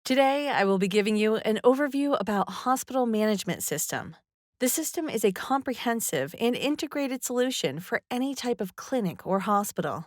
Today, I will be giving you an overview about Hospital Management System. The system is a comprehensive and integrated solution for any type of clinic or hospital.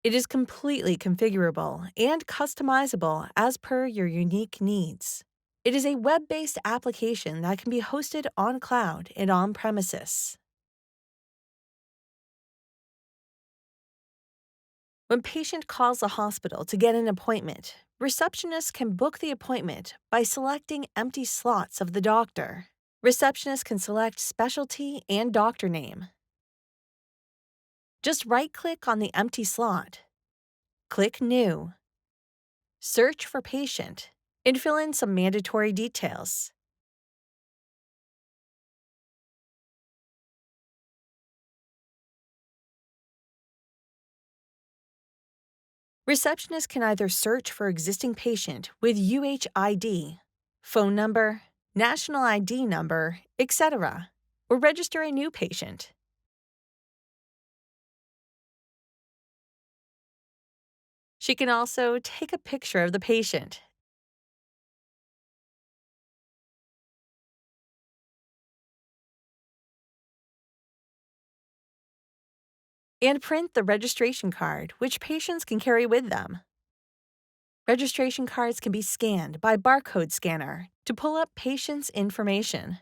It is completely configurable and customizable as per your unique needs. It is a web-based application that can be hosted on cloud and on premises. When patient calls the hospital to get an appointment, receptionists can book the appointment by selecting empty slots of the doctor. Receptionists can select specialty and doctor name. Just right-click on the empty slot, click New, search for patient, and fill in some mandatory details. Receptionists can either search for existing patient with UHID, phone number, national ID number, etc., or register a new patient. She can also take a picture of the patient and print the registration card, which patients can carry with them. Registration cards can be scanned by barcode scanner to pull up patient's information.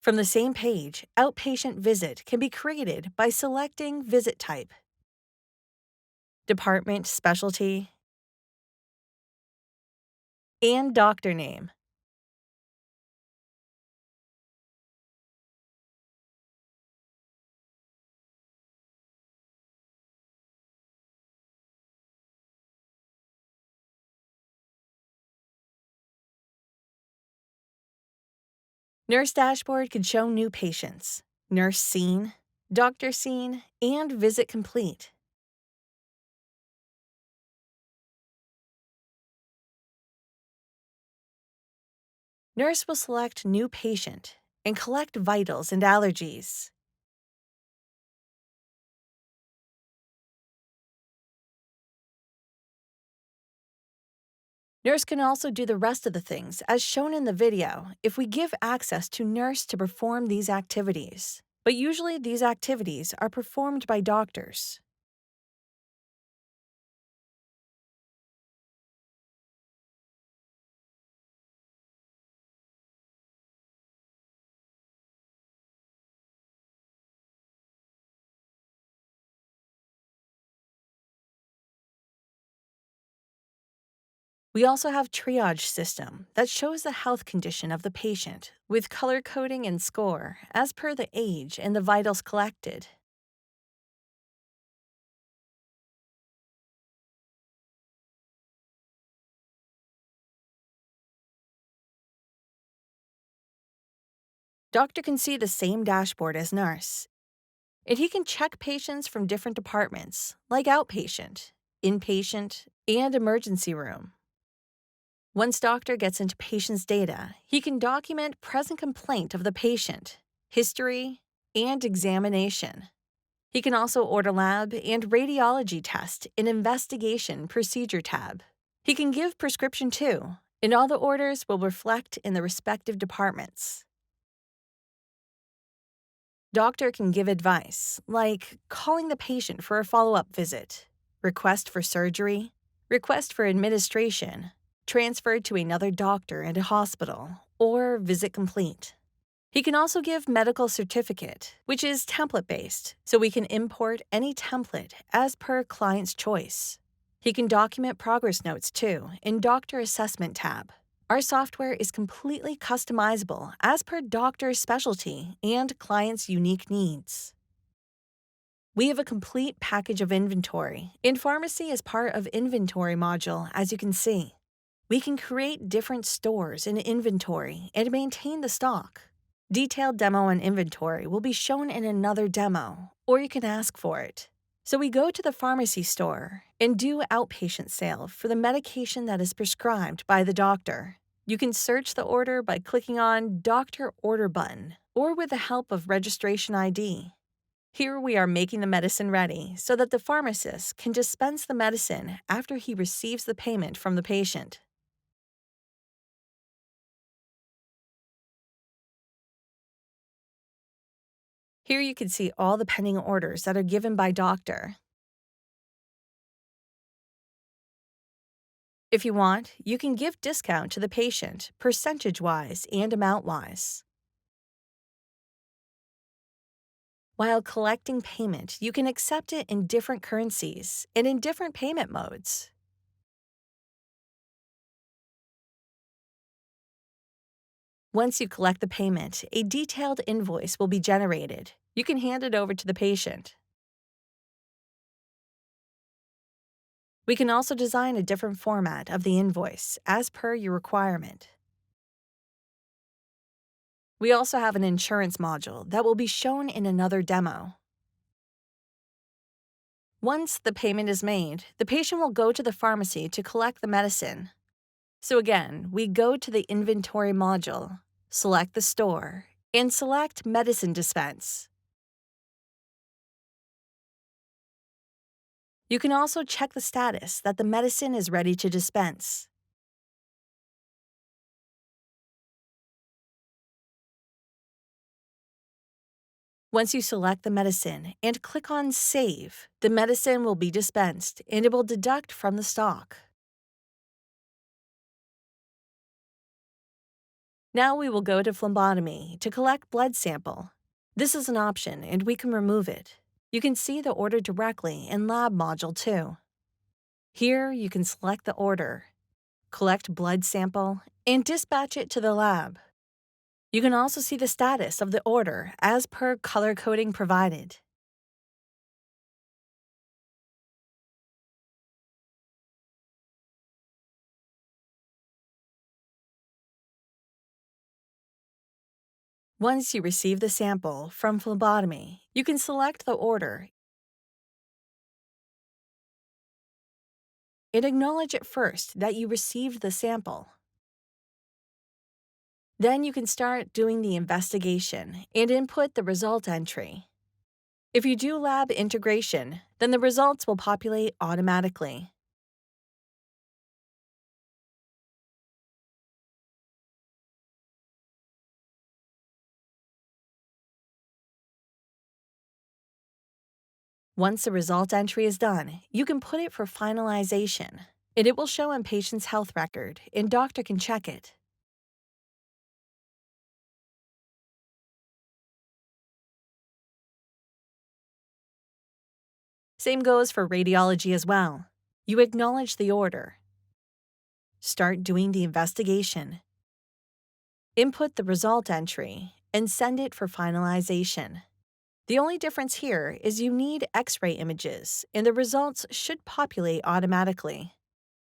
From the same page, outpatient visit can be created by selecting visit type, department specialty, and doctor name. Nurse dashboard can show new patients, nurse seen, doctor seen, and visit complete. Nurse will select new patient and collect vitals and allergies. Nurse can also do the rest of the things as shown in the video if we give access to nurse to perform these activities. But usually these activities are performed by doctors. We also have Triage System that shows the health condition of the patient with color coding and score as per the age and the vitals collected. Doctor can see the same dashboard as nurse, and he can check patients from different departments like outpatient, inpatient, and emergency room. Once doctor gets into patient's data, he can document present complaint of the patient, history, and examination. He can also order lab and radiology test in Investigation Procedure tab. He can give prescription too, and all the orders will reflect in the respective departments. Doctor can give advice, like calling the patient for a follow-up visit, request for surgery, request for administration, transferred to another doctor and a hospital, or visit complete. He can also give medical certificate, which is template-based, so we can import any template as per client's choice. He can document progress notes too in Doctor Assessment tab. Our software is completely customizable as per doctor's specialty and client's unique needs. We have a complete package of inventory. In pharmacy as part of Inventory module, as you can see. We can create different stores in inventory and maintain the stock. Detailed demo on inventory will be shown in another demo, or you can ask for it. So we go to the pharmacy store and do outpatient sale for the medication that is prescribed by the doctor. You can search the order by clicking on Doctor Order button or with the help of Registration ID. Here we are making the medicine ready so that the pharmacist can dispense the medicine after he receives the payment from the patient. Here you can see all the pending orders that are given by doctor. If you want, you can give discount to the patient, percentage-wise and amount-wise. While collecting payment, you can accept it in different currencies and in different payment modes. Once you collect the payment, a detailed invoice will be generated. You can hand it over to the patient. We can also design a different format of the invoice as per your requirement. We also have an insurance module that will be shown in another demo. Once the payment is made, the patient will go to the pharmacy to collect the medicine. So again, we go to the inventory module, select the store, and select medicine dispense. You can also check the status that the medicine is ready to dispense. Once you select the medicine and click on Save, the medicine will be dispensed and it will deduct from the stock. Now we will go to Phlebotomy to collect blood sample. This is an option and we can remove it. You can see the order directly in Lab module too. Here you can select the order, collect blood sample, and dispatch it to the lab. You can also see the status of the order as per color coding provided. Once you receive the sample from Phlebotomy, you can select the order and acknowledge at first that you received the sample. Then you can start doing the investigation and input the result entry. If you do lab integration, then the results will populate automatically. Once the result entry is done, you can put it for finalization, and it will show in patient's health record, and doctor can check it. Same goes for radiology as well. You acknowledge the order, start doing the investigation, input the result entry, and send it for finalization. The only difference here is you need X-ray images, and the results should populate automatically.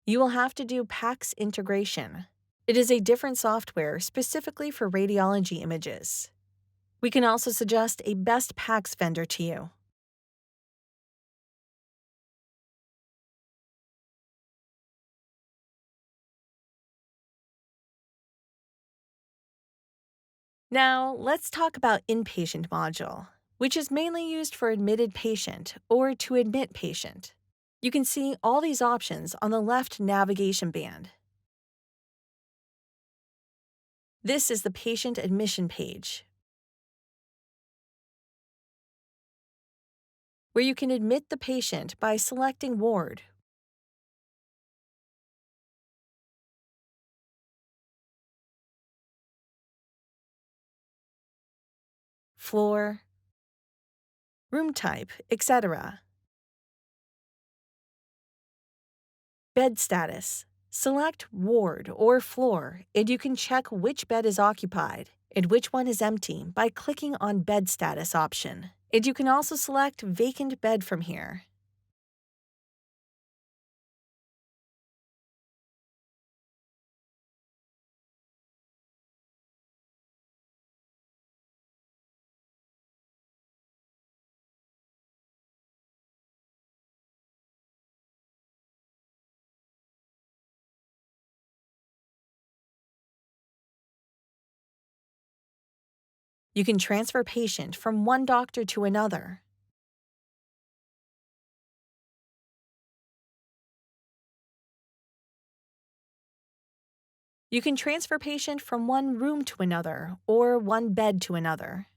You will have to do PACS integration. It is a different software specifically for radiology images. We can also suggest a best PACS vendor to you. Now, let's talk about Inpatient Module, which is mainly used for admitted patient or to admit patient. You can see all these options on the left navigation band. This is the patient admission page, where you can admit the patient by selecting ward, floor, room type, etc. Bed status. Select ward or floor, and you can check which bed is occupied and which one is empty by clicking on Bed Status option. And you can also select Vacant Bed from here. You can transfer patient from one doctor to another. You can transfer patient from one room to another or one bed to another.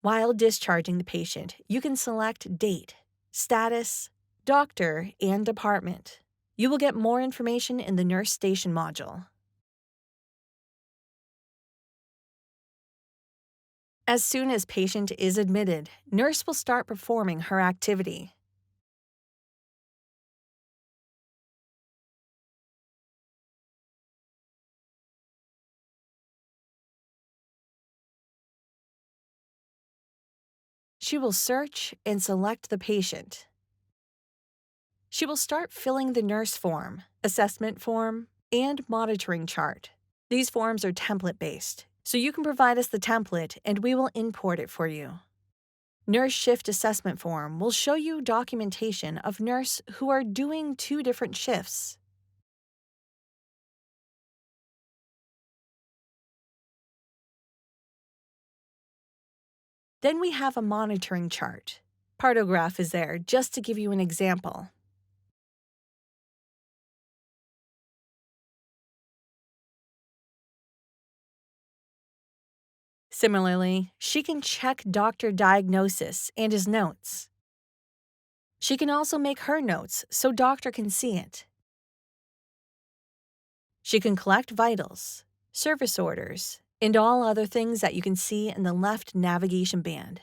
While discharging the patient, you can select date, status, doctor, and department. You will get more information in the Nurse Station module. As soon as patient is admitted, nurse will start performing her activity. She will search and select the patient. She will start filling the nurse form, assessment form, and monitoring chart. These forms are template-based, so you can provide us the template and we will import it for you. Nurse shift assessment form will show you documentation of nurse who are doing 2 different shifts. Then we have a monitoring chart. Partograph is there just to give you an example. Similarly, she can check doctor diagnosis and his notes. She can also make her notes so doctor can see it. She can collect vitals, service orders, and all other things that you can see in the left navigation band.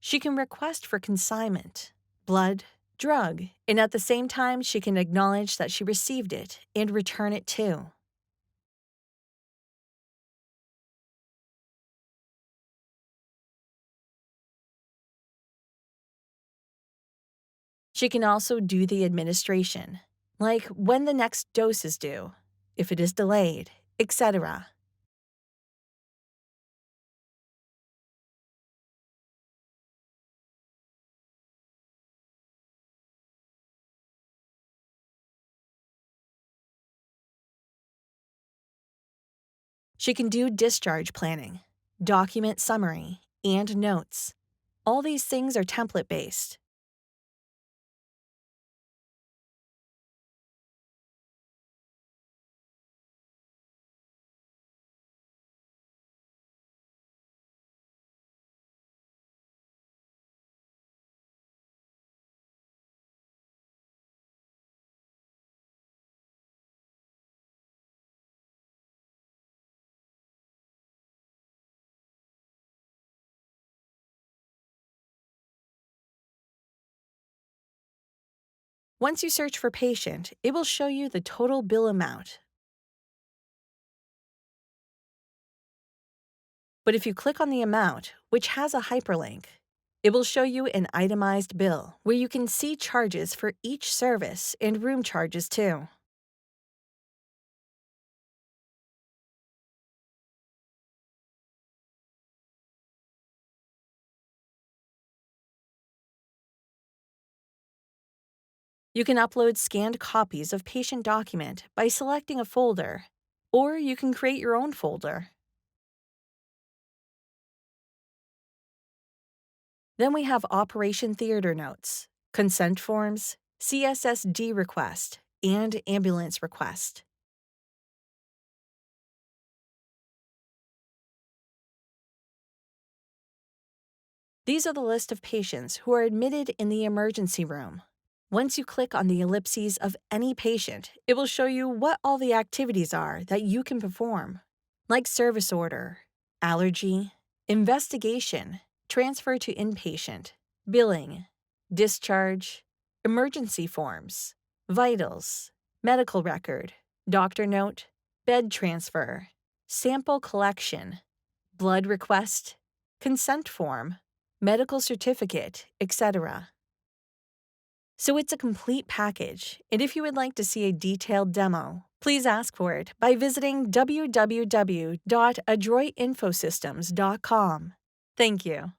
She can request for consignment, blood, drug, and at the same time she can acknowledge that she received it and return it too. She can also do the administration, like when the next dose is due, if it is delayed, etc. She can do discharge planning, document summary, and notes. All these things are template-based. Once you search for patient, it will show you the total bill amount. But if you click on the amount, which has a hyperlink, it will show you an itemized bill where you can see charges for each service and room charges too. You can upload scanned copies of patient document by selecting a folder, or you can create your own folder. Then we have operation theater notes, consent forms, CSSD request, and ambulance request. These are the list of patients who are admitted in the emergency room. Once you click on the ellipses of any patient, it will show you what all the activities are that you can perform, like service order, allergy, investigation, transfer to inpatient, billing, discharge, emergency forms, vitals, medical record, doctor note, bed transfer, sample collection, blood request, consent form, medical certificate, etc. So it's a complete package, and if you would like to see a detailed demo, please ask for it by visiting www.adroitinfosystems.com. Thank you.